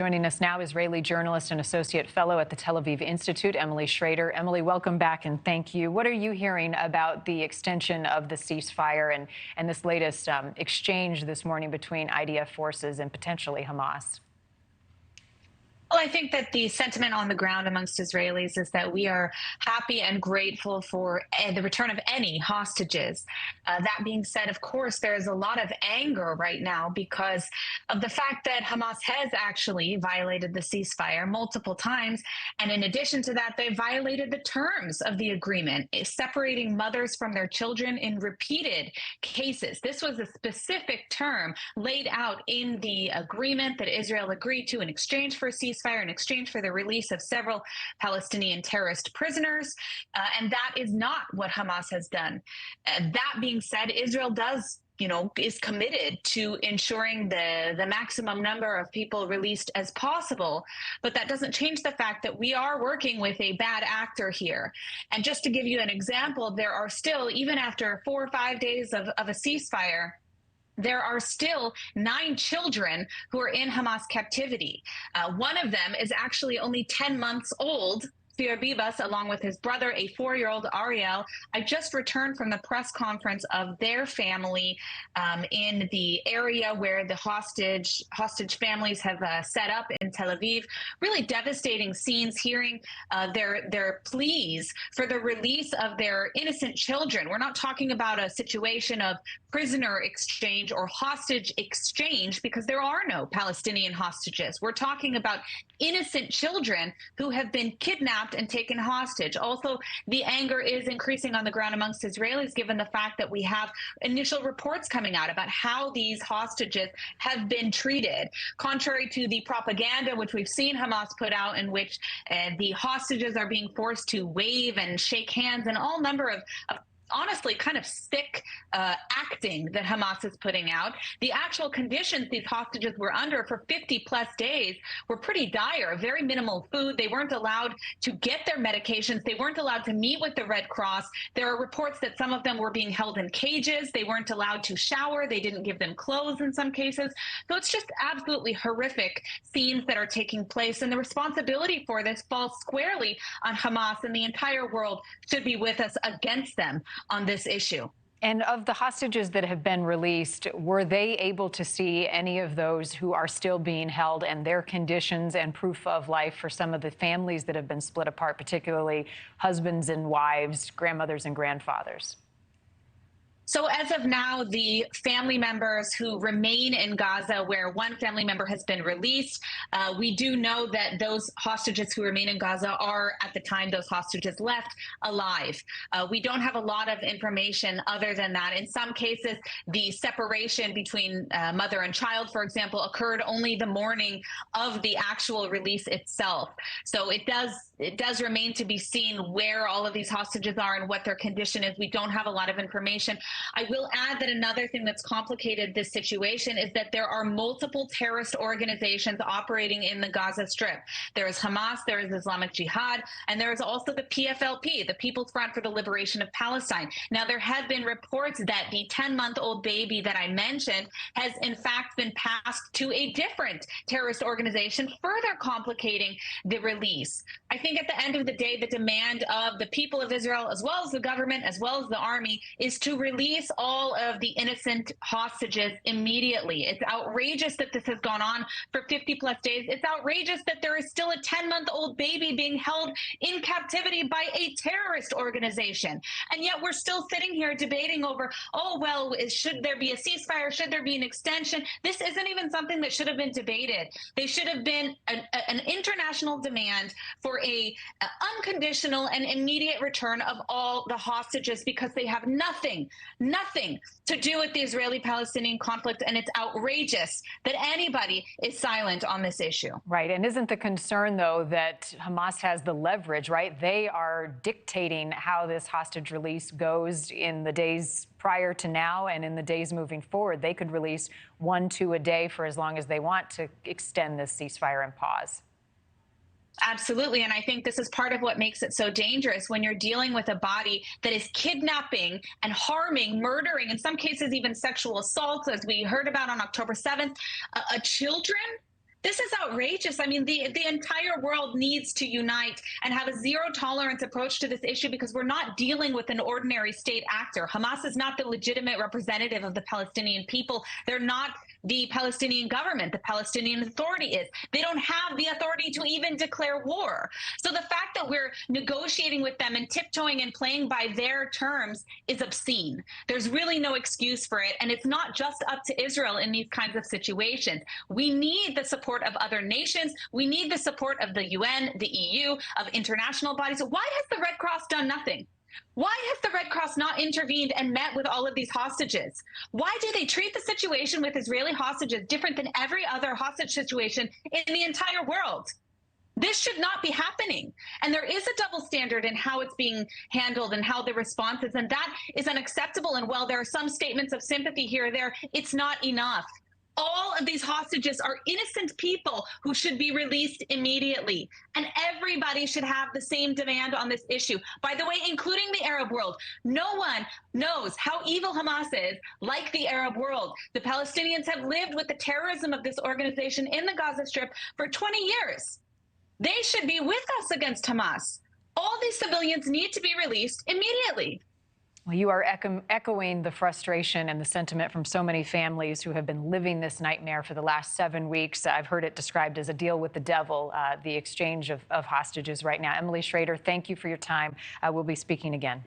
Joining us now, Israeli journalist and associate fellow at the Tel Aviv Institute, Emily Schrader. Emily, welcome back and thank you. What are you hearing about the extension of the ceasefire and this latest exchange this morning between IDF forces and potentially Hamas? Well, I think that the sentiment on the ground amongst Israelis is that we are happy and grateful for the return of any hostages. That being said, of course, there is a lot of anger right now because of the fact that Hamas has actually violated the ceasefire multiple times. And in addition to that, they violated the terms of the agreement, separating mothers from their children in repeated cases. This was a specific term laid out in the agreement that Israel agreed to in exchange for a ceasefire, in exchange for the release of several Palestinian terrorist prisoners. And that is not what Hamas has done. That being said, Israel is committed to ensuring the maximum number of people released as possible. But that doesn't change the fact that we are working with a bad actor here. And just to give you an example, there are still, even after 4 or 5 days of a ceasefire, there are still 9 children who are in Hamas captivity. One of them is actually only 10 months old. Bibas, along with his brother, a 4-year-old Ariel. I just returned from the press conference of their family in the area where the hostage families have set up in Tel Aviv. Really devastating scenes, hearing their pleas for the release of their innocent children. We're not talking about a situation of prisoner exchange or hostage exchange because there are no Palestinian hostages. We're talking about innocent children who have been kidnapped and taken hostage. Also, the anger is increasing on the ground amongst Israelis, given the fact that we have initial reports coming out about how these hostages have been treated. Contrary to the propaganda which we've seen Hamas put out, in which the hostages are being forced to wave and shake hands and all number of honestly kind of sick acting that Hamas is putting out. The actual conditions these hostages were under for 50 plus days were pretty dire. Very minimal food. They weren't allowed to get their medications. They weren't allowed to meet with the Red Cross. There are reports that some of them were being held in cages. They weren't allowed to shower. They didn't give them clothes in some cases. So it's just absolutely horrific scenes that are taking place. And the responsibility for this falls squarely on Hamas, and the entire world should be with us against them on this issue. And of the hostages that have been released, were they able to see any of those who are still being held and their conditions and proof of life for some of the families that have been split apart, particularly husbands and wives, grandmothers and grandfathers? So as of now, the family members who remain in Gaza, where one family member has been released, we do know that those hostages who remain in Gaza are, at the time those hostages left, alive. We don't have a lot of information other than that. In some cases, the separation between mother and child, for example, occurred only the morning of the actual release itself. So it does remain to be seen where all of these hostages are and what their condition is. We don't have a lot of information. I will add that another thing that's complicated this situation is that there are multiple terrorist organizations operating in the Gaza Strip. There is Hamas, there is Islamic Jihad, and there is also the PFLP, the People's Front for the Liberation of Palestine. Now, there have been reports that the 10-month-old baby that I mentioned has in fact been passed to a different terrorist organization, further complicating the release. I think at the end of the day, the demand of the people of Israel, as well as the government, as well as the army, is to release all of the innocent hostages immediately. It's outrageous that this has gone on for 50 plus days. It's outrageous that there is still a 10-month-old baby being held in captivity by a terrorist organization. And yet we're still sitting here debating over, oh, well, should there be a ceasefire? Should there be an extension? This isn't even something that should have been debated. They should have been an international demand for a unconditional and immediate return of all the hostages, because they have nothing to do with the Israeli-Palestinian conflict, and it's outrageous that anybody is silent on this issue. Right, and isn't the concern, though, that Hamas has the leverage, right? They are dictating how this hostage release goes in the days prior to now and in the days moving forward. They could release 1, 2 a day for as long as they want to extend this ceasefire and pause. Absolutely. And I think this is part of what makes it so dangerous when you're dealing with a body that is kidnapping and harming, murdering, in some cases even sexual assaults, as we heard about on October 7th, children. This is outrageous. I mean, the entire world needs to unite and have a zero tolerance approach to this issue because we're not dealing with an ordinary state actor. Hamas is not the legitimate representative of the Palestinian people. They're not the Palestinian government. The Palestinian Authority is. They don't have the authority to even declare war. So the fact that we're negotiating with them and tiptoeing and playing by their terms is obscene. There's really no excuse for it. And it's not just up to Israel in these kinds of situations. We need the support of other nations. We need the support of the UN, the EU, of international bodies. Why has the Red Cross done nothing? Why has the Red Cross not intervened and met with all of these hostages? Why do they treat the situation with Israeli hostages different than every other hostage situation in the entire world? This should not be happening. And there is a double standard in how it's being handled and how the response is. And that is unacceptable. And while there are some statements of sympathy here or there, it's not enough. All of these hostages are innocent people who should be released immediately. And everybody should have the same demand on this issue. By the way, including the Arab world. No one knows how evil Hamas is like the Arab world. The Palestinians have lived with the terrorism of this organization in the Gaza Strip for 20 years. They should be with us against Hamas. All these civilians need to be released immediately. Well, you are echoing the frustration and the sentiment from so many families who have been living this nightmare for the last 7 weeks. I've heard it described as a deal with the devil, the exchange of hostages right now. Emily Schrader, thank you for your time. We'll be speaking again.